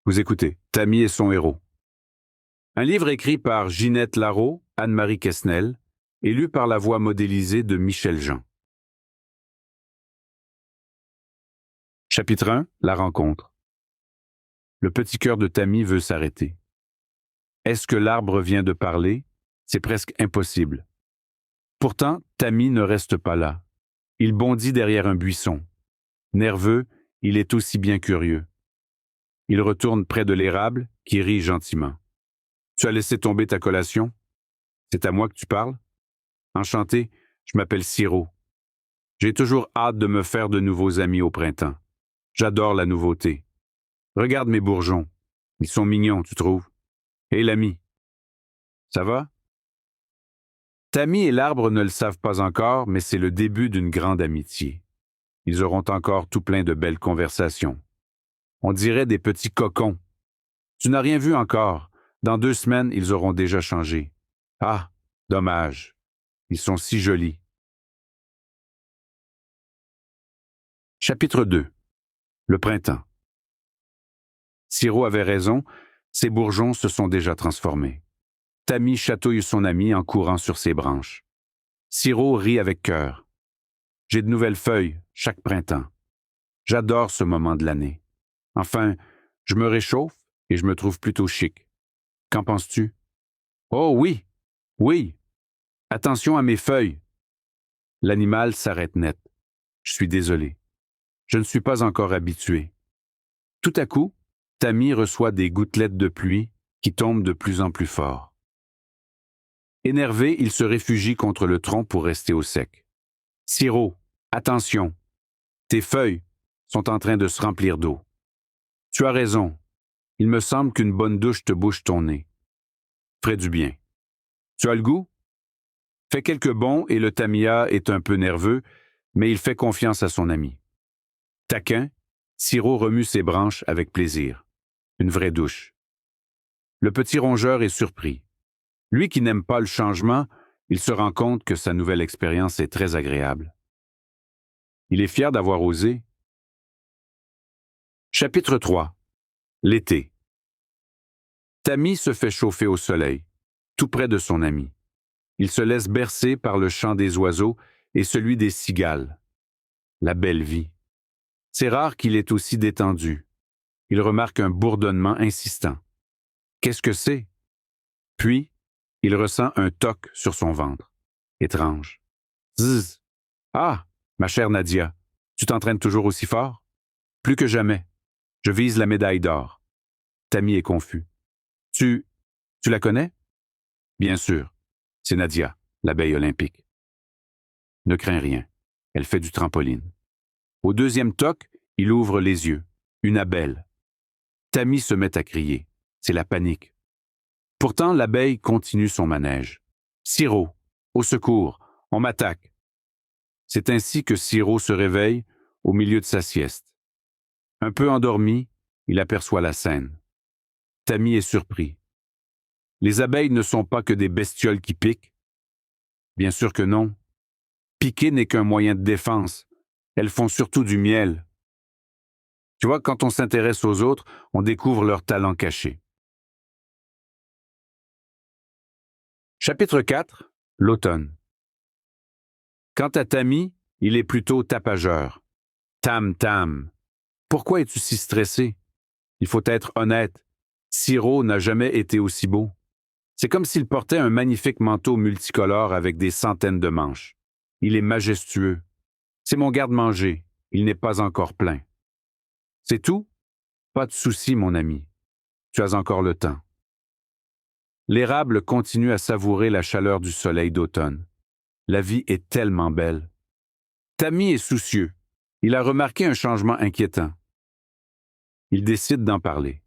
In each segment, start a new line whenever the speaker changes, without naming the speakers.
Vous écoutez Tammy et son héros. Un livre écrit par Ginette Larreau, Anne-Marie Quesnel, et lu par la voix modélisée de Michel Jean. Chapitre 1. La rencontre. Le petit cœur de Tammy veut s'arrêter. Est-ce que l'arbre vient de parler? C'est presque impossible. Pourtant, Tammy ne reste pas là. Il bondit derrière un buisson. Nerveux, il est aussi bien curieux. Il retourne près de l'érable, qui rit gentiment. « Tu as laissé tomber ta collation? C'est à moi que tu parles? Enchanté, je m'appelle Sirop. J'ai toujours hâte de me faire de nouveaux amis au printemps. J'adore la nouveauté. Regarde mes bourgeons. Ils sont mignons, tu trouves? Hé l'ami, ça va? » Tammy et l'arbre ne le savent pas encore, mais c'est le début d'une grande amitié. Ils auront encore tout plein de belles conversations. On dirait des petits cocons. Tu n'as rien vu encore. Dans 2 semaines, ils auront déjà changé. Ah, dommage. Ils sont si jolis. Chapitre 2. Le printemps. Sirop avait raison, ses bourgeons se sont déjà transformés. Tammy chatouille son ami en courant sur ses branches. Sirop rit avec cœur. J'ai de nouvelles feuilles, chaque printemps. J'adore ce moment de l'année. Enfin, je me réchauffe et je me trouve plutôt chic. Qu'en penses-tu? Oh oui, oui. Attention à mes feuilles. L'animal s'arrête net. Je suis désolé. Je ne suis pas encore habitué. Tout à coup, Tammy reçoit des gouttelettes de pluie qui tombent de plus en plus fort. Énervé, il se réfugie contre le tronc pour rester au sec. Sirop, attention. Tes feuilles sont en train de se remplir d'eau. Tu as raison. Il me semble qu'une bonne douche te bouche ton nez. Ferait du bien. Tu as le goût? Fais quelques bonds et le tamia est un peu nerveux, mais il fait confiance à son ami. Taquin, Sirop remue ses branches avec plaisir. Une vraie douche. Le petit rongeur est surpris. Lui qui n'aime pas le changement, il se rend compte que sa nouvelle expérience est très agréable. Il est fier d'avoir osé. Chapitre 3. L'été. Tammy se fait chauffer au soleil, tout près de son ami. Il se laisse bercer par le chant des oiseaux et celui des cigales. La belle vie. C'est rare qu'il est aussi détendu. Il remarque un bourdonnement insistant. Qu'est-ce que c'est? Puis, il ressent un toc sur son ventre. Étrange. Zzz. Ah, ma chère Nadia, tu t'entraînes toujours aussi fort? Plus que jamais. Je vise la médaille d'or. Tammy est confus. Tu la connais? Bien sûr. C'est Nadia, l'abeille olympique. Ne crains rien. Elle fait du trampoline. Au 2e toc, il ouvre les yeux. Une abeille. Tammy se met à crier. C'est la panique. Pourtant, l'abeille continue son manège. Sirop, au secours, on m'attaque. C'est ainsi que Sirop se réveille au milieu de sa sieste. Un peu endormi, il aperçoit la scène. Tammy est surpris. Les abeilles ne sont pas que des bestioles qui piquent. Bien sûr que non. Piquer n'est qu'un moyen de défense. Elles font surtout du miel. Tu vois, quand on s'intéresse aux autres, on découvre leurs talents cachés. Chapitre 4. L'automne. Quant à Tammy, il est plutôt tapageur. Tam, tam. Pourquoi es-tu si stressé? Il faut être honnête. Sirop n'a jamais été aussi beau. C'est comme s'il portait un magnifique manteau multicolore avec des centaines de manches. Il est majestueux. C'est mon garde-manger. Il n'est pas encore plein. C'est tout? Pas de souci, mon ami. Tu as encore le temps. L'érable continue à savourer la chaleur du soleil d'automne. La vie est tellement belle. Tammy est soucieux. Il a remarqué un changement inquiétant. Il décide d'en parler.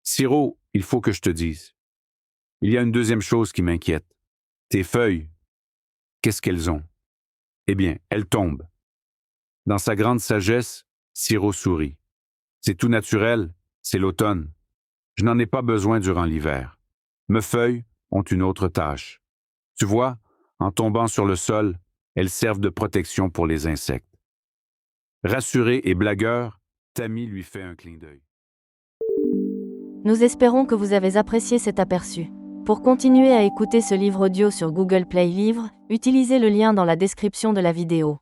Sirop, il faut que je te dise. Il y a une 2e chose qui m'inquiète. Tes feuilles, qu'est-ce qu'elles ont? Eh bien, elles tombent. Dans sa grande sagesse, Sirop sourit. C'est tout naturel, c'est l'automne. Je n'en ai pas besoin durant l'hiver. Mes feuilles ont une autre tâche. Tu vois, en tombant sur le sol, elles servent de protection pour les insectes. Rassuré et blagueur, Tammy lui fait un clin d'œil.
Nous espérons que vous avez apprécié cet aperçu. Pour continuer à écouter ce livre audio sur Google Play Livres, utilisez le lien dans la description de la vidéo.